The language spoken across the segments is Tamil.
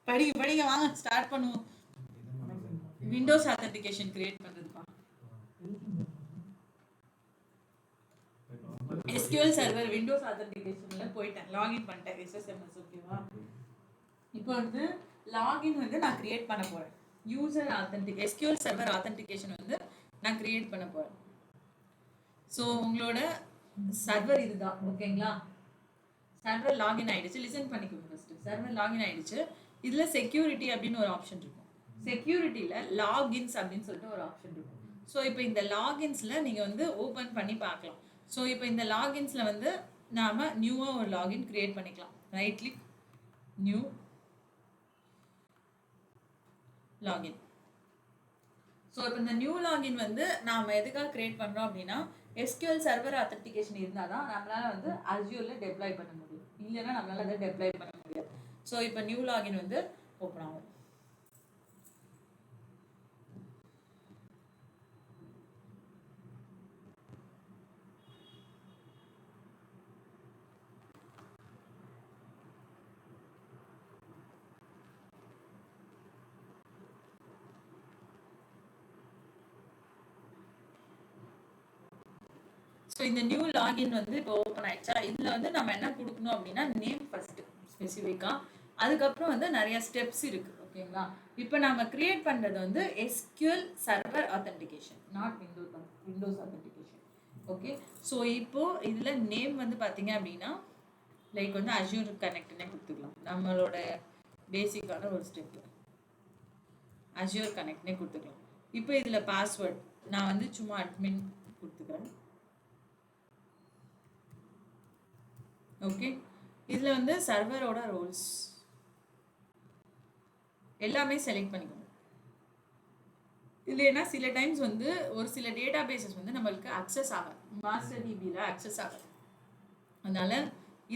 படிங்க வாங்க ஸ்டார்ட் பண்ணுவோம். விண்டோஸ் ஆத்தென்டிகேஷன் கிரியேட் பண்றதுப்பா. SQL சர்வர் விண்டோஸ் ஆத்தென்டிகேஷன்ல போயிட்டேன், லாகின் பண்ணிட்டேன் SSMS. ஓகேவா? இப்போ வந்து லாகின் வந்து நான் கிரியேட் பண்ண போறேன். User authentic SQL server authentication வந்து நான் கிரியேட் பண்ண போறேன். ஸோ உங்களோட சர்வர் இதுதான். ஓகேங்களா? சர்வர் லாகின் ஆயிடுச்சு. லிசன் பண்ணிக்கோங்க ஃபர்ஸ்ட். சர்வர் லாகின் ஆயிடுச்சு. இதுல செக்யூரிட்டி அப்படின்னு ஒரு ஆப்ஷன் இருக்கும். செக்யூரிட்டியில லாகின்ஸ் அப்படின்னு சொல்லிட்டு ஒரு ஆப்ஷன் இருக்கும். ஸோ இப்போ இந்த லாகின்ஸ்ல நீங்க வந்து ஓபன் பண்ணி பார்க்கலாம். ஸோ இப்போ இந்த லாகின்ஸ்ல வந்து நாம நியூவா ஒரு லாகின் கிரியேட் பண்ணிக்கலாம். Right click, new login. So இப்போ இந்த நியூ லாகின் வந்து நாம எதுக்காக கிரியேட் பண்றோம் அப்படின்னா, SQL சர்வர் ஆத்தென்டிகேஷன் இருந்தால் தான் நம்மளால வந்து அஸ்யூர்ல டெப்ளாய் பண்ண முடியும். இல்லைன்னா நம்மளால அதை டெப்ளாய் பண்ண முடியாது. ஸோ இப்போ நியூ லாகின் வந்து ஓப்பன் ஆகும். ஸோ இந்த நியூ லாகின் வந்து இப்போ ஓப்பன் ஆயிடுச்சா? இதில் வந்து நம்ம என்ன கொடுக்கணும் அப்படின்னா, நேம் ஃபர்ஸ்ட் ஸ்பெசிஃபிக்காக, அதுக்கப்புறம் வந்து நிறைய ஸ்டெப்ஸ் இருக்கு. ஓகேங்களா? இப்போ நம்ம கிரியேட் பண்ணுறது வந்து SQL server authentication, not Windows authentication. Okay. So இப்போ இதில் நேம் வந்து பார்த்தீங்க அப்படின்னா லைக் வந்து அஸ்யூர் கனெக்ட்னே கொடுத்துக்கலாம். நம்மளோட பேசிக்கான ஒரு ஸ்டெப் அஸ்யூர் கனெக்ட்னே கொடுத்துக்கலாம். இப்போ இதில் பாஸ்வேர்ட் நான் வந்து சும்மா அட்மின் கொடுத்துக்கிறேன். ஓகே. இதில் வந்து சர்வரோட ரோல்ஸ் எல்லாமே செலக்ட் பண்ணிக்கணும். இல்லைன்னா சில டைம்ஸ் வந்து ஒரு சில டேட்டா பேசஸ் வந்து நம்மளுக்கு அக்சஸ் ஆகாது, மாஸ்டர் டிபியில் அக்சஸ் ஆகாது. அதனால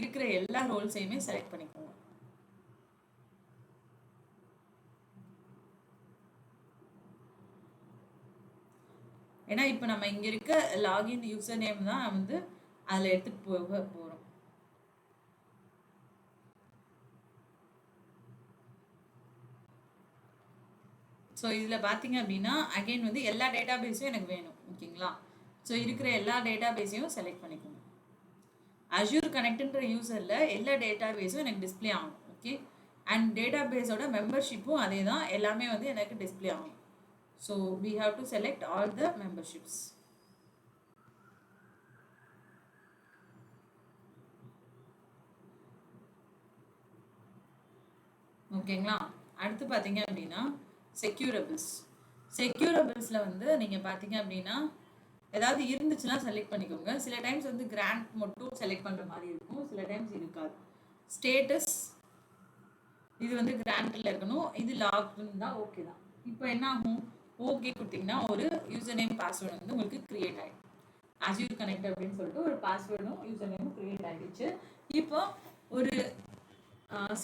இருக்கிற எல்லா ரோல்ஸையுமே செலக்ட் பண்ணிக்கோங்க. ஏன்னா இப்போ நம்ம இங்கே இருக்க லாகின் யூசர் நேம் தான் வந்து அதில் எடுத்துகிட்டு போகிறோம். ஸோ இதில் பார்த்தீங்க அப்படின்னா அகைன் வந்து எல்லா டேட்டா பேஸும் எனக்கு வேணும். ஓகேங்களா? ஸோ இருக்கிற எல்லா டேட்டா பேஸையும் செலக்ட் பண்ணிக்கோங்க. அஸ்யூர் கனெக்ட்ன்ற யூசரில் எல்லா டேட்டா பேஸும் எனக்கு டிஸ்பிளே ஆகும். ஓகே. அண்ட் டேட்டா பேஸோட மெம்பர்ஷிப்பும் அதே தான், எல்லாமே வந்து எனக்கு டிஸ்பிளே ஆகும். So we have to select all the memberships. ஓகேங்களா? அடுத்து பார்த்தீங்க அப்படின்னா செக்யூரபிள்ஸில் வந்து நீங்கள் பார்த்தீங்க அப்படின்னா ஏதாவது இருந்துச்சுன்னா செலக்ட் பண்ணிக்கோங்க. சில டைம்ஸ் வந்து கிராண்ட் மட்டும் செலக்ட் பண்ணுற மாதிரி இருக்கும், சில டைம்ஸ் இருக்காது. ஸ்டேட்டஸ் இது வந்து கிராண்டில் இருக்கணும், இது லாக்னு தான். ஓகே தான். இப்போ என்ன ஆகும், ஓகே கொடுத்தீங்கன்னா ஒரு யூசர் நேம் பாஸ்வேர்டு வந்து உங்களுக்கு கிரியேட் ஆகிடும். அஸ்யூர் கனெக்ட் அப்படின்னு சொல்லிட்டு ஒரு பாஸ்வேர்டும் யூசர் நேமும் கிரியேட் ஆகிடுச்சு. இப்போ ஒரு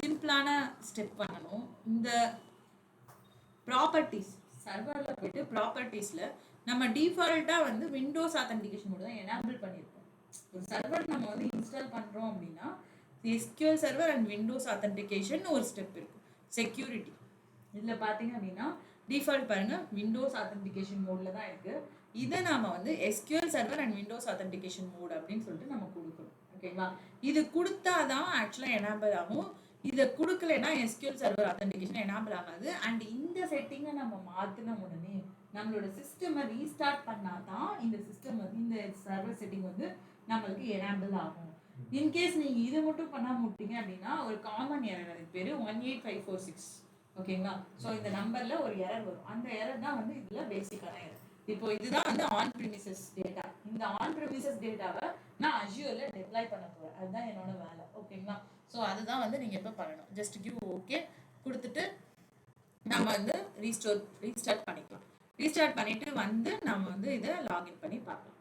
சிம்பிளான ஸ்டெப் பண்ணணும். இந்த ப்ராப்பர்ட்டிஸ் சர்வரில் போயிட்டு ப்ராப்பர்ட்டிஸில் நம்ம டிஃபால்ட்டாக வந்து விண்டோஸ் ஆத்தென்டிகேஷன் மட்டும் தான் எனேபிள் பண்ணியிருக்கோம். ஒரு சர்வர் நம்ம வந்து இன்ஸ்டால் பண்ணுறோம் அப்படின்னா SQL server and Windows authentication ஒரு ஸ்டெப் இருக்குது. செக்யூரிட்டி இதில் பார்த்தீங்க அப்படின்னா டிஃபால்ட் பாருங்கள் விண்டோஸ் ஆத்தென்டிகேஷன் மோடில் தான் இருக்குது. இதை நாம் வந்து SQL server and Windows authentication mode அப்படின்னு சொல்லிட்டு நம்ம கொடுக்கணும். ஓகேங்களா? இது கொடுத்தா தான் ஆக்சுவலாக எனேபிள் ஆகும். இதை கொடுக்கலைன்னா SQL சர்வர் ஆத்தென்டிகேஷன் எனேபிள் ஆகாது. அண்ட் இந்த செட்டிங்கை நம்ம மாற்றின உடனே நம்மளோட சிஸ்டமை ரீஸ்டார்ட் பண்ணால் தான் இந்த சிஸ்டம் வந்து இந்த சர்வர் செட்டிங் வந்து நம்மளுக்கு எனேபிள் ஆகும். இன்கேஸ் நீங்கள் இதை மட்டும் பண்ணாமல் விட்டீங்க அப்படின்னா ஒரு காமன் எரர், அதுக்கு பேர் 18546. ஓகேங்களா? ஸோ இந்த நம்பரில் ஒரு எரர் வரும். அந்த எரர் தான் வந்து இதில் பேசிக்கான எரர். இப்போ இதுதான் வந்து ஆன் ப்ரிமிசஸ் டேட்டா. இந்த ஆன் ப்ரிமிசஸ் டேட்டாவை நான் அஸ்யூரில் டெப்ளாய் பண்ண போகிறேன். அதுதான் என்னோட வேலை. ஓகேங்களா? ஸோ அதுதான் வந்து நீங்கள் எப்போ பண்ணணும், ஜஸ்ட் கிவ் ஓகே கொடுத்துட்டு நம்ம வந்து ரீஸ்டார்ட் பண்ணிக்கலாம். ரீஸ்டார்ட் பண்ணிவிட்டு வந்து நம்ம வந்து இதை லாகின் பண்ணி பார்க்கலாம்.